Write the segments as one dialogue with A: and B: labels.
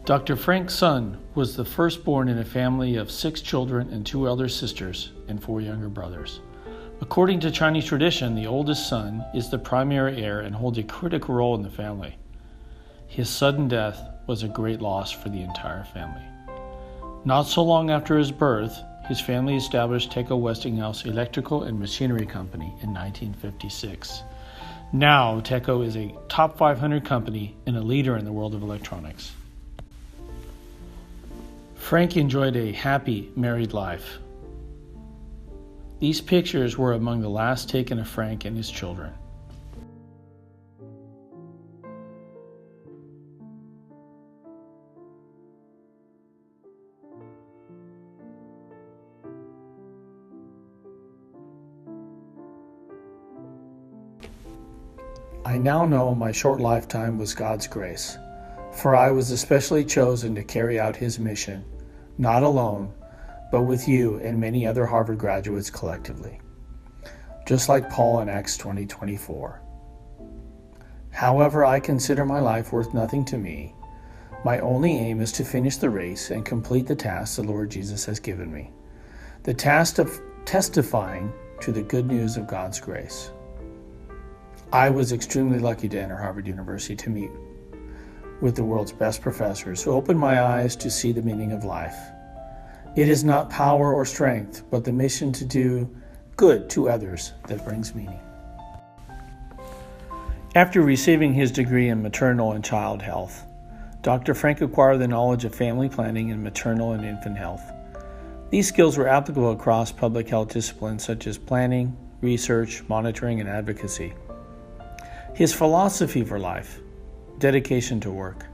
A: Dr. Frank's son was the firstborn in a family of 6 children and 2 elder sisters and 4 younger brothers. According to Chinese tradition, the oldest son is the primary heir and holds a critical role in the family. His sudden death was a great loss for the entire family. Not so long after his birth, his family established Teco Westinghouse Electrical and Machinery Company in 1956. Now, Teco is a top 500 company and a leader in the world of electronics. Frank enjoyed a happy married life. These pictures were among the last taken of Frank and his children. I now know my short lifetime was God's grace, for I was especially chosen to carry out His mission, not alone, but with you and many other Harvard graduates collectively, just like Paul in Acts 20:24. However, I consider my life worth nothing to me. My only aim is to finish the race and complete the task the Lord Jesus has given me, the task of testifying to the good news of God's grace. I was extremely lucky to enter Harvard University to meet with the world's best professors who opened my eyes to see the meaning of life. It is not power or strength, but the mission to do good to others that brings meaning. After receiving his degree in maternal and child health, Dr. Frank acquired the knowledge of family planning and maternal and infant health. These skills were applicable across public health disciplines such as planning, research, monitoring, and advocacy. His philosophy for life: dedication to work.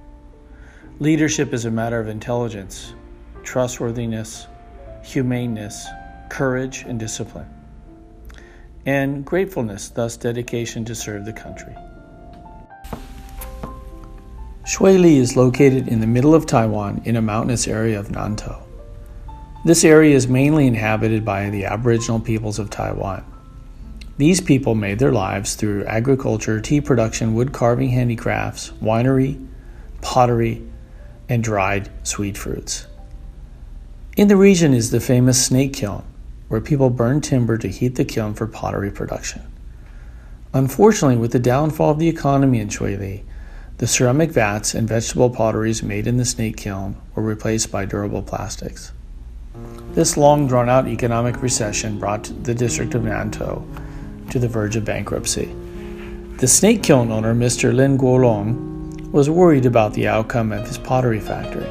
A: Leadership is a matter of intelligence, trustworthiness, humaneness, courage, and discipline. And gratefulness, thus dedication to serve the country. Shuili is located in the middle of Taiwan in a mountainous area of Nantou. This area is mainly inhabited by the Aboriginal peoples of Taiwan. These people made their lives through agriculture, tea production, wood carving handicrafts, winery, pottery, and dried sweet fruits. In the region is the famous snake kiln, where people burn timber to heat the kiln for pottery production. Unfortunately, with the downfall of the economy in Shuili, the ceramic vats and vegetable potteries made in the snake kiln were replaced by durable plastics. This long drawn-out economic recession brought the district of Nantou to the verge of bankruptcy. The snake kiln owner, Mr. Lin Guolong, was worried about the outcome of his pottery factory.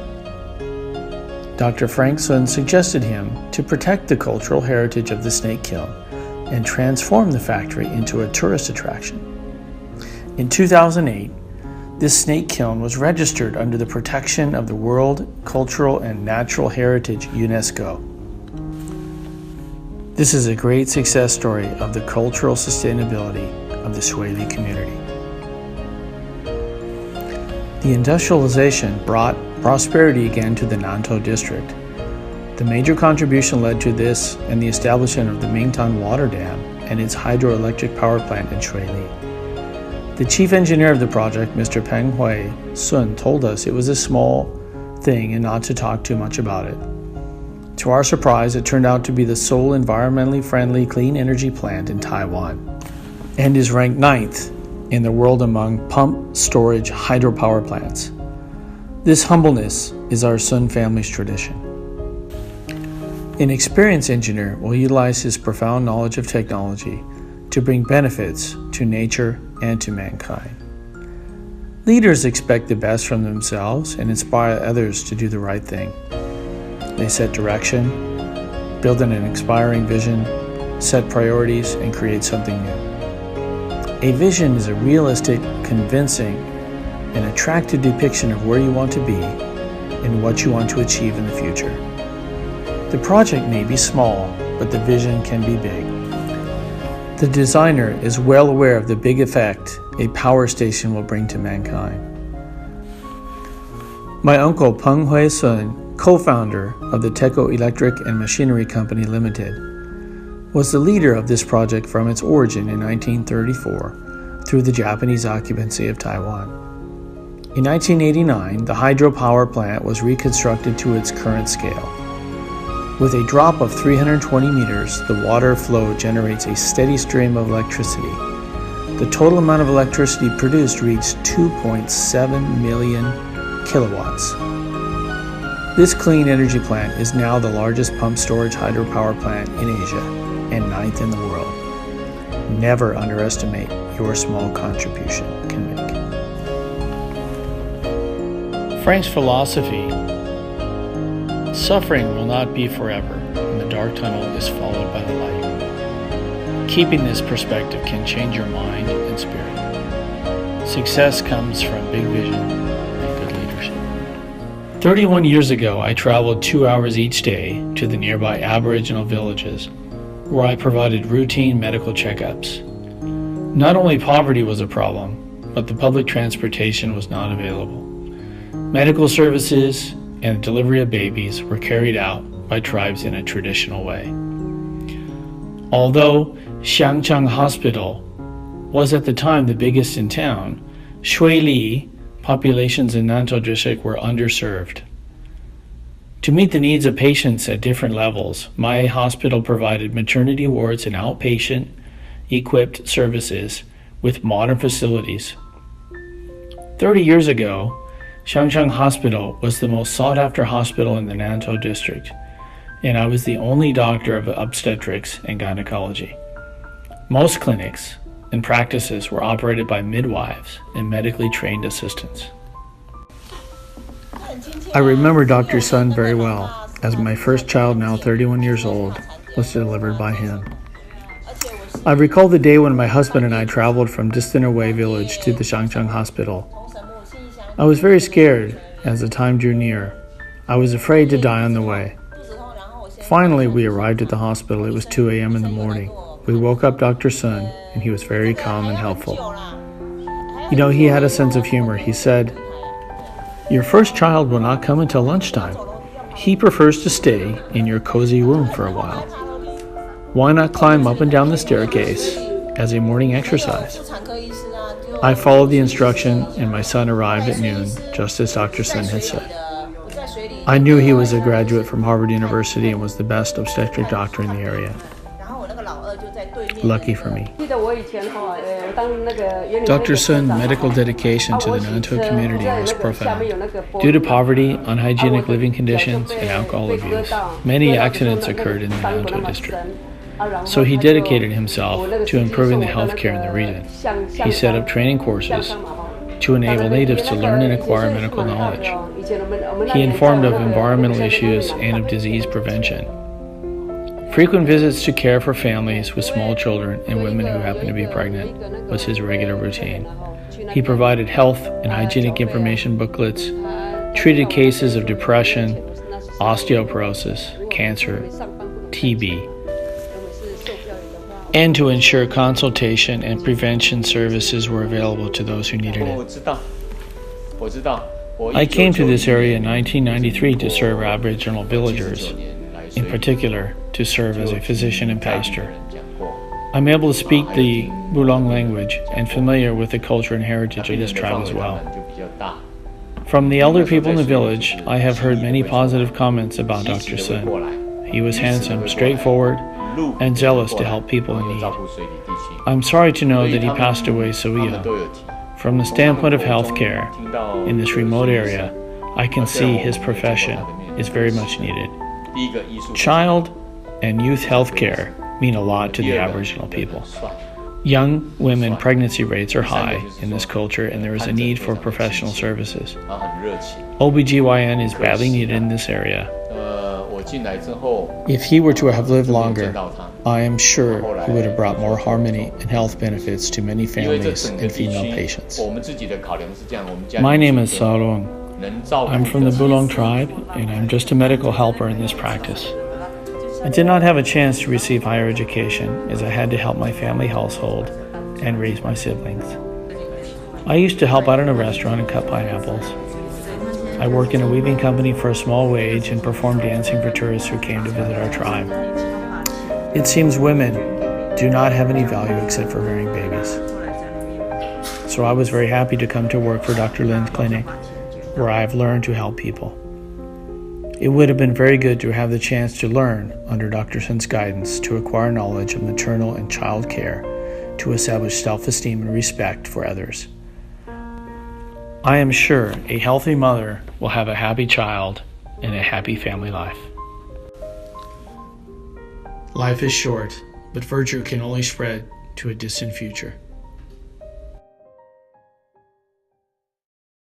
A: Dr. Frank Sun suggested him to protect the cultural heritage of the snake kiln and transform the factory into a tourist attraction. In 2008, this snake kiln was registered under the protection of the World Cultural and Natural Heritage UNESCO. This is a great success story of the cultural sustainability of the Shuili community. The industrialization brought prosperity again to the Nantou district. The major contribution led to this and the establishment of the Mingtan Water Dam and its hydroelectric power plant in Shuili. The chief engineer of the project, Mr. Peng Hui Sun, told us it was a small thing and not to talk too much about it. To our surprise, it turned out to be the sole environmentally friendly clean energy plant in Taiwan and is ranked 9th in the world among pump storage hydropower plants. This humbleness is our Sun family's tradition. An experienced engineer will utilize his profound knowledge of technology to bring benefits to nature and to mankind. Leaders expect the best from themselves and inspire others to do the right thing. They set direction, build an inspiring vision, set priorities, and create something new. A vision is a realistic, convincing, and attractive depiction of where you want to be and what you want to achieve in the future. The project may be small, but the vision can be big. The designer is well aware of the big effect a power station will bring to mankind. My uncle Peng Hui Sun, co-founder of the Teco Electric and Machinery Company Limited, was the leader of this project from its origin in 1934 through the Japanese occupancy of Taiwan. In 1989, the hydropower plant was reconstructed to its current scale. With a drop of 320 meters, the water flow generates a steady stream of electricity. The total amount of electricity produced reached 2.7 million kilowatts. This clean energy plant is now the largest pumped storage hydropower plant in Asia and 9th in the world. Never underestimate your small contribution can make. Frank's philosophy: suffering will not be forever, and the dark tunnel is followed by the light. Keeping this perspective can change your mind and spirit. Success comes from big vision and good leadership. 31 years ago, I traveled 2 hours each day to the nearby Aboriginal villages, where I provided routine medical checkups. Not only poverty was a problem, but the public transportation was not available. Medical services and the delivery of babies were carried out by tribes in a traditional way. Although Xiangcheng Hospital was at the time the biggest in town, Shuili populations in Nantou District were underserved. To meet the needs of patients at different levels, my hospital provided maternity wards and outpatient equipped services with modern facilities. 30 years ago, Xiangcheng Hospital was the most sought-after hospital in the Nantou District, and I was the only doctor of obstetrics and gynecology. Most clinics and practices were operated by midwives and medically trained assistants. I remember Dr. Sun very well, as my first child, now 31 years old, was delivered by him. I recall the day when my husband and I traveled from distant away village to the Xiangcheng Hospital. I was very scared as the time drew near. I was afraid to die on the way. Finally, we arrived at the hospital. It was 2 a.m. in the morning. We woke up Dr. Sun, and he was very calm and helpful. You know, he had a sense of humor. He said, "Your first child will not come until lunchtime. He prefers to stay in your cozy room for a while. Why not climb up and down the staircase as a morning exercise?" I followed the instruction, and my son arrived at noon, just as Dr. Sun had said. I knew he was a graduate from Harvard University and was the best obstetric doctor in the area. Lucky for me. Dr. Sun's medical dedication to the Nantou community was profound. Due to poverty, unhygienic living conditions, and alcohol abuse, many accidents occurred in the Nantou district. So he dedicated himself to improving the healthcare in the region. He set up training courses to enable natives to learn and acquire medical knowledge. He informed of environmental issues and of disease prevention. Frequent visits to care for families with small children and women who happen to be pregnant was his regular routine. He provided health and hygienic information booklets, treated cases of depression, osteoporosis, cancer, TB, and to ensure consultation and prevention services were available to those who needed it. I came to this area in 1993 to serve Aboriginal villagers, in particular to serve as a physician and pastor. I'm able to speak the Bulong language and familiar with the culture and heritage of this tribe as well. From the elder people in the village, I have heard many positive comments about Dr. Sun. He was handsome, straightforward, and zealous to help people in need. I'm sorry to know that he passed away so young. From the standpoint of healthcare in this remote area, I can see his profession is very much needed. Child and youth healthcare mean a lot to the Aboriginal people. Young women pregnancy rates are high in this culture, and there is a need for professional services. OBGYN is badly needed in this area. If he were to have lived longer, I am sure he would have brought more harmony and health benefits to many families and female patients. My name is Salong. I'm from the Bulong tribe, and I'm just a medical helper in this practice. I did not have a chance to receive higher education, as I had to help my family household and raise my siblings. I used to help out in a restaurant and cut pineapples. I worked in a weaving company for a small wage and performed dancing for tourists who came to visit our tribe. It seems women do not have any value except for bearing babies. So I was very happy to come to work for Dr. Lin's clinic, where I have learned to help people. It would have been very good to have the chance to learn under Dr. Sun's guidance, to acquire knowledge of maternal and child care, to establish self-esteem and respect for others. I am sure a healthy mother will have a happy child and a happy family life. Life is short, but virtue can only spread to a distant future.